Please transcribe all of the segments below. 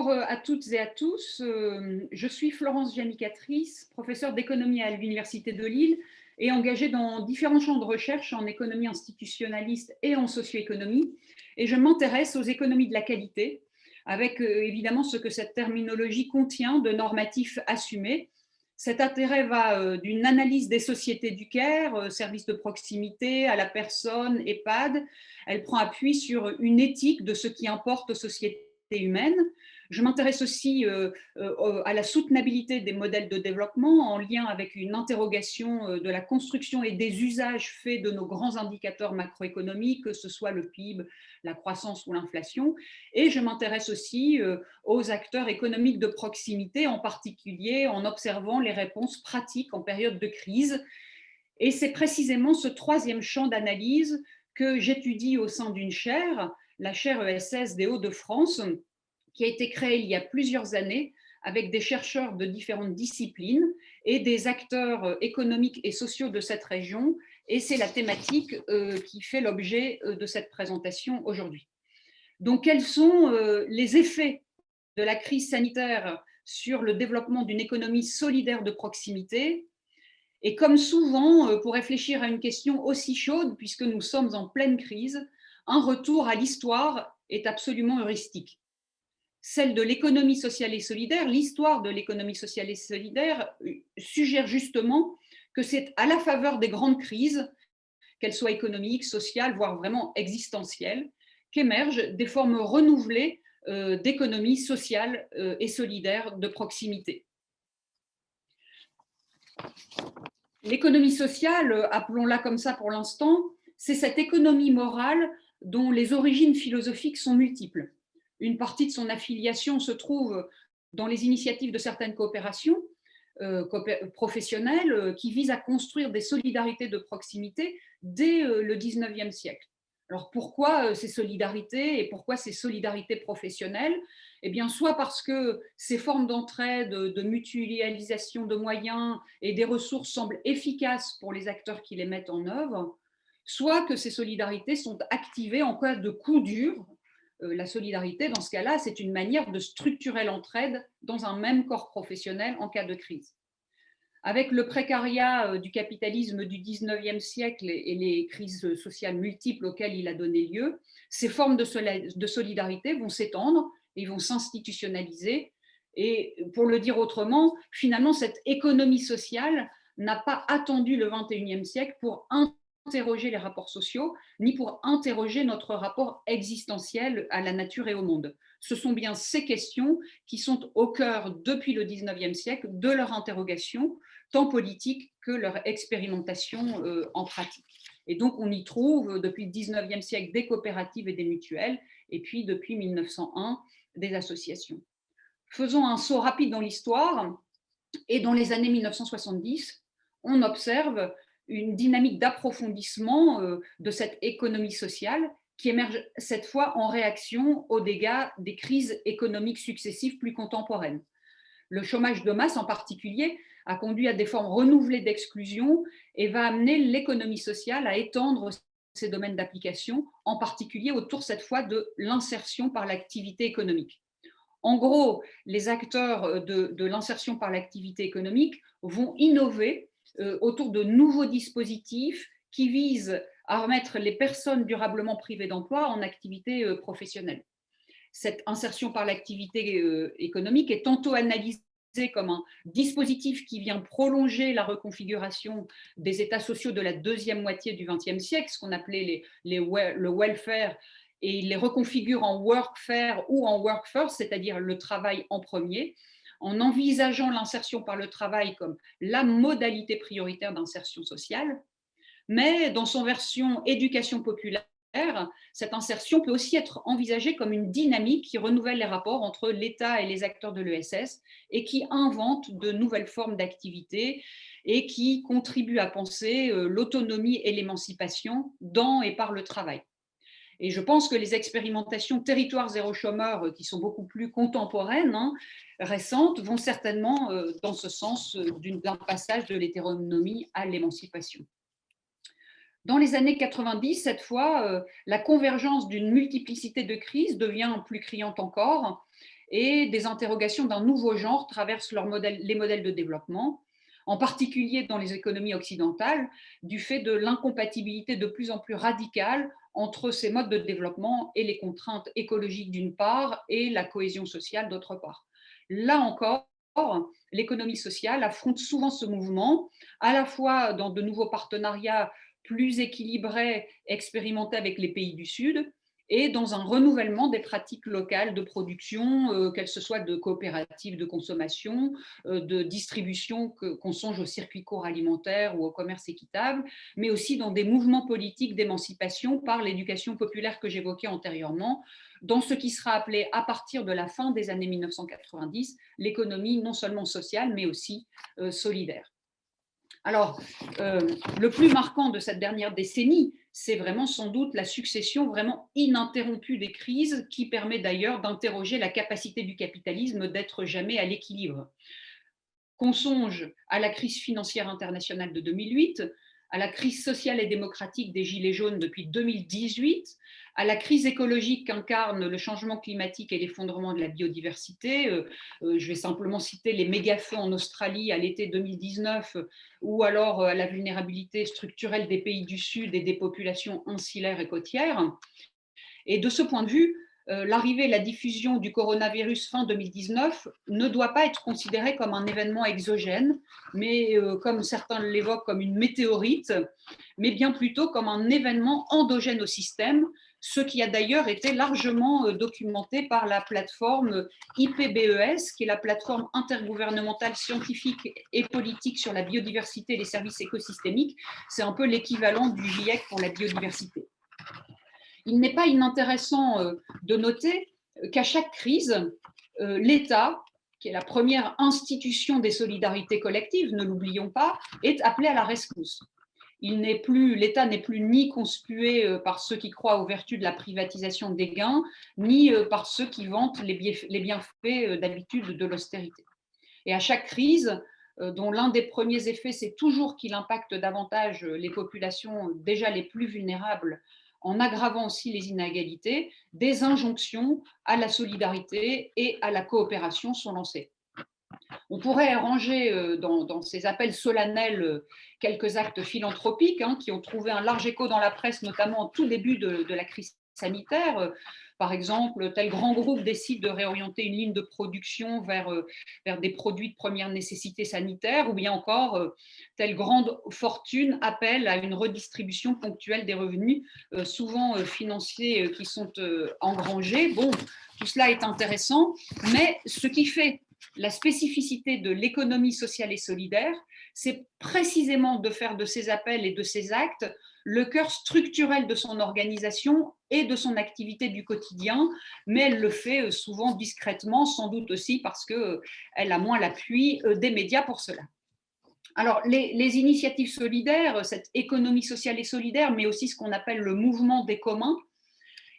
Bonjour à toutes et à tous. Je suis Florence Jamicatrice, professeure d'économie à l'Université de Lille et engagée dans différents champs de recherche en économie institutionnaliste et en socio-économie. Et je m'intéresse aux économies de la qualité, avec évidemment ce que cette terminologie contient de normatifs assumés. Cet intérêt va d'une analyse des sociétés du care, services de proximité, à la personne, EHPAD. Elle prend appui sur une éthique de ce qui importe aux sociétés humaines. Je m'intéresse aussi à la soutenabilité des modèles de développement en lien avec une interrogation de la construction et des usages faits de nos grands indicateurs macroéconomiques, que ce soit le PIB, la croissance ou l'inflation. Et je m'intéresse aussi aux acteurs économiques de proximité, en particulier en observant les réponses pratiques en période de crise. Et c'est précisément ce troisième champ d'analyse que j'étudie au sein d'une chaire, la chaire ESS des Hauts-de-France, qui a été créée il y a plusieurs années avec des chercheurs de différentes disciplines et des acteurs économiques et sociaux de cette région. Et c'est la thématique qui fait l'objet de cette présentation aujourd'hui. Donc, quels sont les effets de la crise sanitaire sur le développement d'une économie solidaire de proximité? Et comme souvent, pour réfléchir à une question aussi chaude, puisque nous sommes en pleine crise, un retour à l'histoire est absolument heuristique. Celle de l'économie sociale et solidaire, l'histoire de l'économie sociale et solidaire suggère justement que c'est à la faveur des grandes crises, qu'elles soient économiques, sociales, voire vraiment existentielles, qu'émergent des formes renouvelées d'économie sociale et solidaire de proximité. L'économie sociale, appelons-la comme ça pour l'instant, c'est cette économie morale dont les origines philosophiques sont multiples. Une partie de son affiliation se trouve dans les initiatives de certaines coopérations professionnelles qui visent à construire des solidarités de proximité dès le 19e siècle. Alors pourquoi ces solidarités et pourquoi ces solidarités professionnelles? Eh bien, soit parce que ces formes d'entraide, de mutualisation de moyens et des ressources semblent efficaces pour les acteurs qui les mettent en œuvre, soit que ces solidarités sont activées en cas de coup dur. La solidarité, dans ce cas-là, c'est une manière de structurer l'entraide dans un même corps professionnel en cas de crise. Avec le précariat du capitalisme du 19e siècle et les crises sociales multiples auxquelles il a donné lieu, ces formes de solidarité vont s'étendre et vont s'institutionnaliser. Et pour le dire autrement, finalement, cette économie sociale n'a pas attendu le 21e siècle pour interroger les rapports sociaux, ni pour interroger notre rapport existentiel à la nature et au monde. Ce sont bien ces questions qui sont au cœur, depuis le 19e siècle, de leur interrogation, tant politique que leur expérimentation en pratique. Et donc, on y trouve, depuis le 19e siècle, des coopératives et des mutuelles, et puis depuis 1901, des associations. Faisons un saut rapide dans l'histoire, et dans les années 1970, on observe une dynamique d'approfondissement de cette économie sociale qui émerge cette fois en réaction aux dégâts des crises économiques successives plus contemporaines. Le chômage de masse en particulier a conduit à des formes renouvelées d'exclusion et va amener l'économie sociale à étendre ses domaines d'application, en particulier autour cette fois de l'insertion par l'activité économique. En gros, les acteurs de l'insertion par l'activité économique vont innover autour de nouveaux dispositifs qui visent à remettre les personnes durablement privées d'emploi en activité professionnelle. Cette insertion par l'activité économique est tantôt analysée comme un dispositif qui vient prolonger la reconfiguration des états sociaux de la deuxième moitié du XXe siècle, ce qu'on appelait le welfare, et il les reconfigure en workfare ou en work first, c'est-à-dire le travail en premier, en envisageant l'insertion par le travail comme la modalité prioritaire d'insertion sociale. Mais dans son version éducation populaire, cette insertion peut aussi être envisagée comme une dynamique qui renouvelle les rapports entre l'État et les acteurs de l'ESS et qui invente de nouvelles formes d'activité et qui contribue à penser l'autonomie et l'émancipation dans et par le travail. Et je pense que les expérimentations territoire zéro chômeur, qui sont beaucoup plus contemporaines, récentes, vont certainement dans ce sens d'un passage de l'hétéronomie à l'émancipation. Dans les années 90, cette fois, la convergence d'une multiplicité de crises devient plus criante encore et des interrogations d'un nouveau genre traversent les modèles de développement, en particulier dans les économies occidentales, du fait de l'incompatibilité de plus en plus radicale entre ces modes de développement et les contraintes écologiques d'une part et la cohésion sociale d'autre part. Là encore, l'économie sociale affronte souvent ce mouvement, à la fois dans de nouveaux partenariats plus équilibrés expérimentés avec les pays du Sud, et dans un renouvellement des pratiques locales de production, qu'elles ce soit de coopératives de consommation, de distribution, qu'on songe aux circuits courts alimentaires ou au commerce équitable, mais aussi dans des mouvements politiques d'émancipation par l'éducation populaire que j'évoquais antérieurement, dans ce qui sera appelé à partir de la fin des années 1990 l'économie non seulement sociale mais aussi solidaire. Alors, le plus marquant de cette dernière décennie, c'est vraiment sans doute la succession vraiment ininterrompue des crises qui permet d'ailleurs d'interroger la capacité du capitalisme d'être jamais à l'équilibre. Qu'on songe à la crise financière internationale de 2008, à la crise sociale et démocratique des Gilets jaunes depuis 2018, à la crise écologique qu'incarne le changement climatique et l'effondrement de la biodiversité. Je vais simplement citer les méga-feux en Australie à l'été 2019, ou alors à la vulnérabilité structurelle des pays du Sud et des populations insulaires et côtières. Et de ce point de vue, l'arrivée et la diffusion du coronavirus fin 2019 ne doit pas être considérée comme un événement exogène, mais comme certains l'évoquent, comme une météorite, mais bien plutôt comme un événement endogène au système, ce qui a d'ailleurs été largement documenté par la plateforme IPBES, qui est la plateforme intergouvernementale scientifique et politique sur la biodiversité et les services écosystémiques. C'est un peu l'équivalent du GIEC pour la biodiversité. Il n'est pas inintéressant de noter qu'à chaque crise, l'État, qui est la première institution des solidarités collectives, ne l'oublions pas, est appelé à la rescousse. L'État n'est plus ni conspué par ceux qui croient aux vertus de la privatisation des gains, ni par ceux qui vantent les bienfaits d'habitude de l'austérité. Et à chaque crise, dont l'un des premiers effets, c'est toujours qu'il impacte davantage les populations déjà les plus vulnérables, en aggravant aussi les inégalités, des injonctions à la solidarité et à la coopération sont lancées. On pourrait ranger dans ces appels solennels quelques actes philanthropiques qui ont trouvé un large écho dans la presse, notamment au tout début de la crise sanitaire. Par exemple, tel grand groupe décide de réorienter une ligne de production vers des produits de première nécessité sanitaire, ou bien encore, telle grande fortune appelle à une redistribution ponctuelle des revenus, souvent financiers, qui sont engrangés. Bon, tout cela est intéressant, mais ce qui fait la spécificité de l'économie sociale et solidaire, c'est précisément de faire de ces appels et de ces actes le cœur structurel de son organisation et de son activité du quotidien, mais elle le fait souvent discrètement, sans doute aussi parce qu'elle a moins l'appui des médias pour cela. Alors, les initiatives solidaires, cette économie sociale et solidaire, mais aussi ce qu'on appelle le mouvement des communs,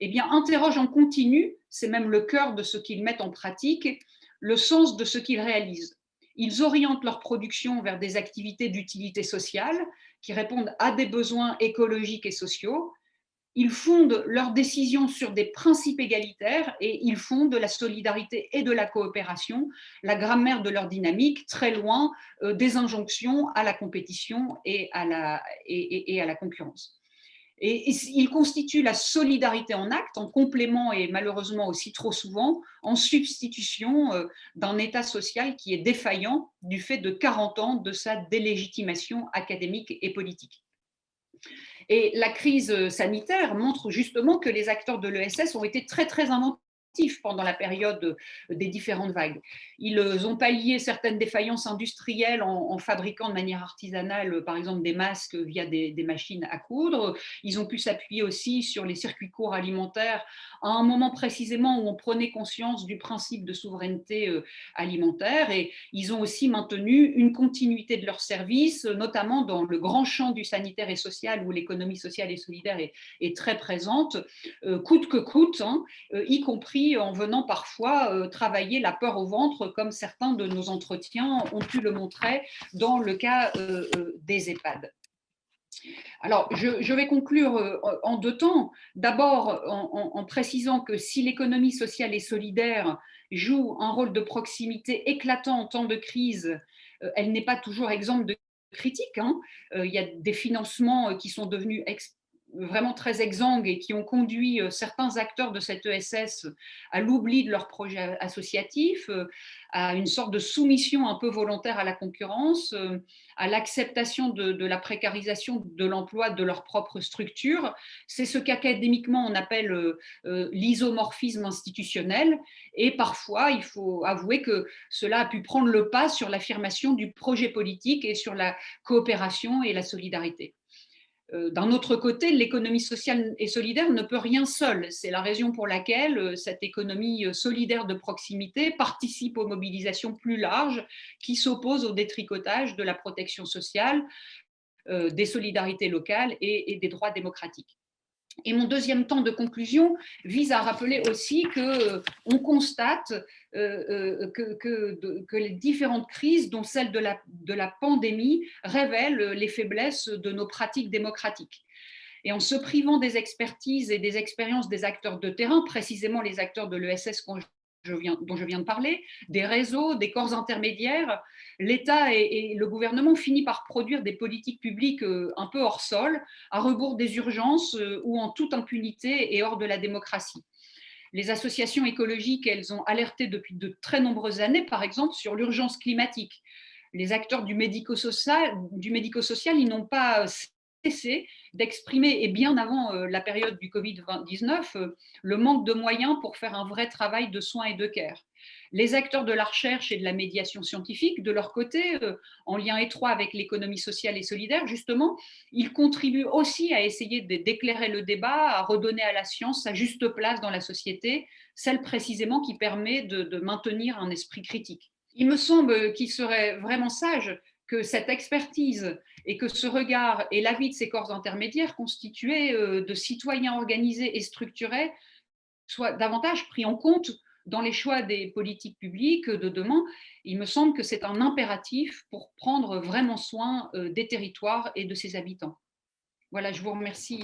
eh bien, interrogent en continu, c'est même le cœur de ce qu'ils mettent en pratique, le sens de ce qu'ils réalisent. Ils orientent leur production vers des activités d'utilité sociale qui répondent à des besoins écologiques et sociaux. Ils fondent leurs décisions sur des principes égalitaires et ils font de la solidarité et de la coopération la grammaire de leur dynamique, très loin des injonctions à la compétition et à la concurrence. Et il constitue la solidarité en acte, en complément et malheureusement aussi trop souvent en substitution d'un État social qui est défaillant du fait de 40 ans de sa délégitimation académique et politique. Et la crise sanitaire montre justement que les acteurs de l'ESS ont été très très inventifs pendant la période des différentes vagues. Ils ont pallié certaines défaillances industrielles en fabriquant de manière artisanale, par exemple, des masques via des machines à coudre. Ils ont pu s'appuyer aussi sur les circuits courts alimentaires à un moment précisément où on prenait conscience du principe de souveraineté alimentaire, et ils ont aussi maintenu une continuité de leurs services, notamment dans le grand champ du sanitaire et social où l'économie sociale et solidaire est très présente, coûte que coûte, y compris en venant parfois travailler la peur au ventre, comme certains de nos entretiens ont pu le montrer dans le cas des EHPAD. Alors, je vais conclure en deux temps. D'abord, en précisant que si l'économie sociale et solidaire joue un rôle de proximité éclatant en temps de crise, elle n'est pas toujours exempte de critiques, hein. Il y a des financements qui sont devenus vraiment très exsangues et qui ont conduit certains acteurs de cette ESS à l'oubli de leurs projets associatifs, à une sorte de soumission un peu volontaire à la concurrence, à l'acceptation de la précarisation de l'emploi de leur propre structure. C'est ce qu'académiquement on appelle l'isomorphisme institutionnel. Et parfois, il faut avouer que cela a pu prendre le pas sur l'affirmation du projet politique et sur la coopération et la solidarité. D'un autre côté, l'économie sociale et solidaire ne peut rien seule. C'est la raison pour laquelle cette économie solidaire de proximité participe aux mobilisations plus larges qui s'opposent au détricotage de la protection sociale, des solidarités locales et des droits démocratiques. Et mon deuxième temps de conclusion vise à rappeler aussi qu'on constate que les différentes crises, dont celle de la pandémie, révèlent les faiblesses de nos pratiques démocratiques. Et en se privant des expertises et des expériences des acteurs de terrain, précisément les acteurs de l'ESS dont je viens de parler, des réseaux, des corps intermédiaires, l'État et le gouvernement finissent par produire des politiques publiques un peu hors sol, à rebours des urgences ou en toute impunité et hors de la démocratie. Les associations écologiques, elles ont alerté depuis de très nombreuses années, par exemple, sur l'urgence climatique. Les acteurs du médico-social, ils n'ont pas cessé d'exprimer, et bien avant la période du Covid-19, le manque de moyens pour faire un vrai travail de soins et de care. Les acteurs de la recherche et de la médiation scientifique, de leur côté, en lien étroit avec l'économie sociale et solidaire, justement, ils contribuent aussi à essayer d'éclairer le débat, à redonner à la science sa juste place dans la société, celle précisément qui permet de maintenir un esprit critique. Il me semble qu'il serait vraiment sage que cette expertise et que ce regard et l'avis de ces corps intermédiaires constitués de citoyens organisés et structurés soient davantage pris en compte dans les choix des politiques publiques de demain. Il me semble que c'est un impératif pour prendre vraiment soin des territoires et de ses habitants. Voilà, je vous remercie.